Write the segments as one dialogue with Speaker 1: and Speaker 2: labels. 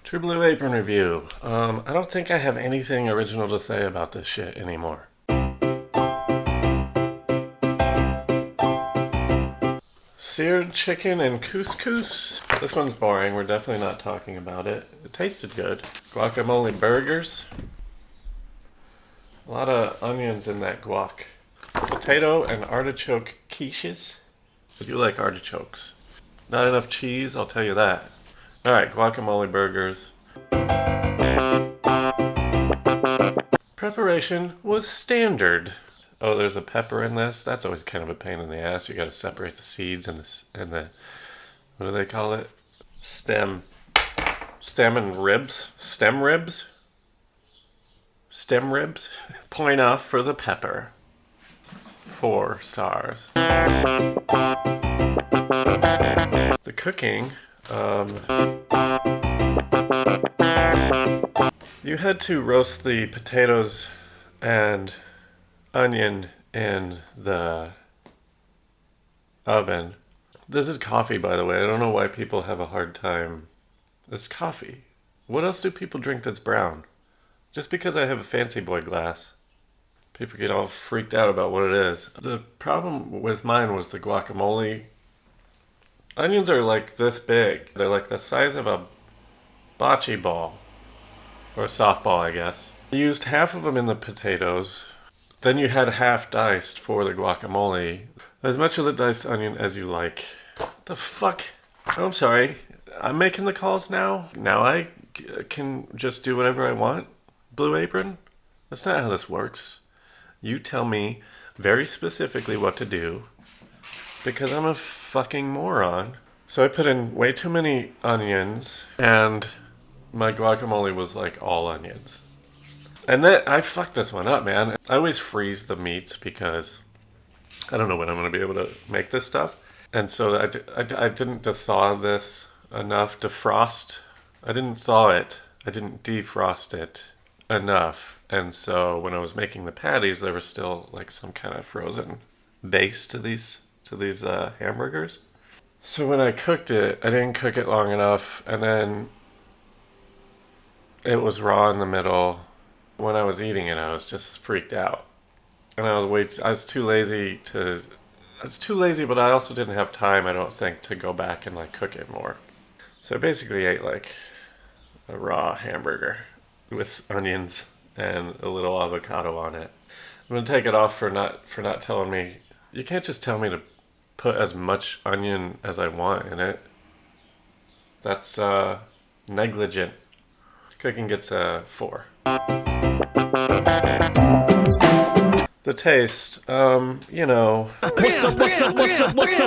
Speaker 1: True Blue Apron review. I don't think I have anything original to say about this shit anymore. Seared chicken and couscous. This one's boring. We're definitely not talking about it. It tasted good. Guacamole burgers. A lot of onions in that guac. Potato and artichoke quiches. I do like artichokes. Not enough cheese, I'll tell you that. Alright, guacamole burgers. Preparation was standard. Oh, there's a pepper in this? That's always kind of a pain in the ass. You gotta separate the seeds and the what do they call it? Stem and ribs? Stem ribs? Stem ribs? Point off for the pepper. 4 stars. The cooking, you had to roast the potatoes and onion in the oven. This is coffee, by the way. I don't know why people have a hard time. It's coffee. What else do people drink that's brown? Just because I have a fancy boy glass, people get all freaked out about what it is. The problem with mine was the guacamole. Onions are like this big. They're like the size of a bocce ball. Or a softball, I guess. You used half of them in the potatoes. Then you had half diced for the guacamole. As much of the diced onion as you like. What the fuck? Oh, I'm sorry. I'm making the calls now? Now I can just do whatever I want? Blue Apron? That's not how this works. You tell me very specifically what to do. Because I'm a fucking moron. So I put in way too many onions. And my guacamole was like all onions. And then I fucked this one up, man. I always freeze the meats because I don't know when I'm going to be able to make this stuff. And so I didn't thaw this enough. Defrost. I didn't thaw it. I didn't defrost it enough. And so when I was making the patties, there was still like some kind of frozen base to these hamburgers. So when I cooked it, I didn't cook it long enough. And then it was raw in the middle. When I was eating it, I was just freaked out. And I was too lazy, but I also didn't have time, I don't think, to go back and like cook it more. So I basically ate like a raw hamburger with onions and a little avocado on it. I'm gonna take it off for not telling me. You can't just tell me to put as much onion as I want in it. That's negligent. Cooking gets a 4. The taste, you know. What's up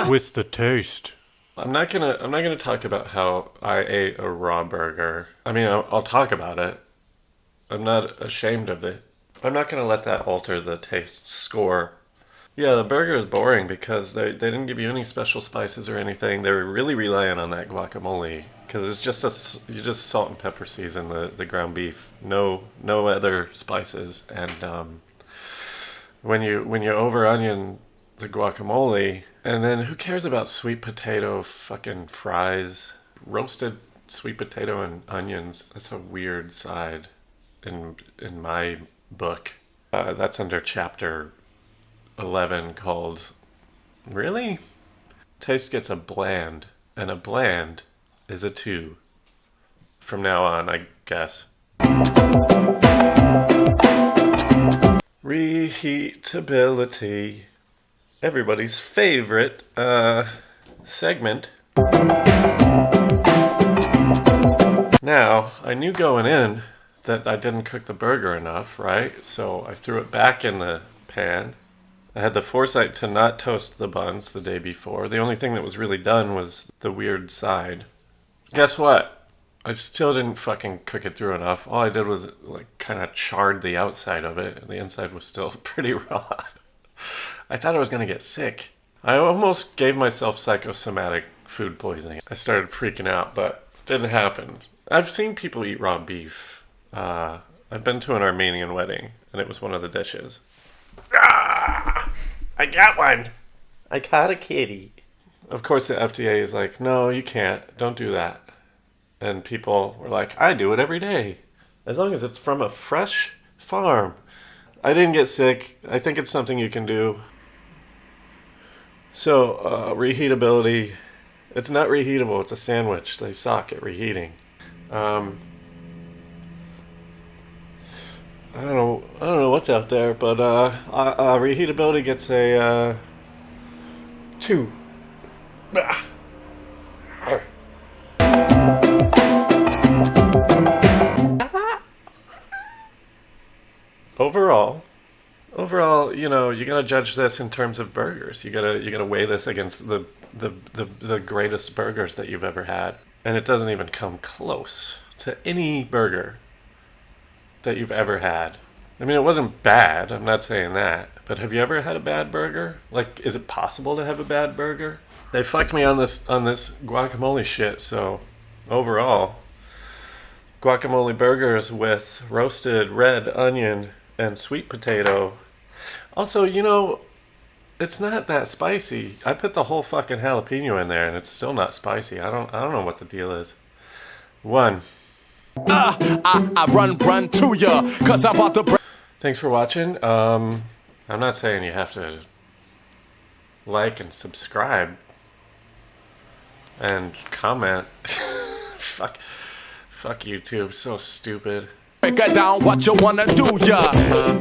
Speaker 1: with the taste? I'm not gonna talk about how I ate a raw burger. I mean, I'll talk about it. I'm not ashamed of it. I'm not gonna let that alter the taste score. Yeah, the burger is boring because they didn't give you any special spices or anything. They were really relying on that guacamole because it's just you just salt and pepper season the ground beef. No other spices. And when you over onion the guacamole, and then who cares about sweet potato fucking fries? Roasted sweet potato and onions. That's a weird side in my book. That's under chapter 11 called really? Taste gets a bland, and a bland is a 2 from now on, I guess. Reheatability, everybody's favorite segment. Now, I knew going in that I didn't cook the burger enough, right? So I threw it back in the pan. I had the foresight to not toast the buns the day before. The only thing that was really done was the weird side. Guess what? I still didn't fucking cook it through enough. All I did was like kind of charred the outside of it. And the inside was still pretty raw. I thought I was going to get sick. I almost gave myself psychosomatic food poisoning. I started freaking out, but it didn't happen. I've seen people eat raw beef. I've been to an Armenian wedding, and it was one of the dishes. Ah, I got one. I caught a kitty. Of course, the FDA is like, no, you can't. Don't do that. And people were like, I do it every day. As long as it's from a fresh farm. I didn't get sick. I think it's something you can do. So, reheatability. It's not reheatable. It's a sandwich. They suck at reheating. I don't know what's out there, but reheatability gets a 2. Overall, you know, you gotta judge this in terms of burgers. You gotta weigh this against the greatest burgers that you've ever had, and it doesn't even come close to any burger that you've ever had. I mean, it wasn't bad. I'm not saying that, but have you ever had a bad burger? Like, is it possible to have a bad burger? They fucked me on this guacamole shit. So, overall, guacamole burgers with roasted red onion and sweet potato. Also, you know, it's not that spicy. I put the whole fucking jalapeno in there, and it's still not spicy. I don't know what the deal is. 1.
Speaker 2: I run to ya, cause I'm about to
Speaker 1: Thanks for watching. I'm not saying you have to like and subscribe and comment. Fuck YouTube, so stupid.
Speaker 2: break it down what you wanna do, yeah.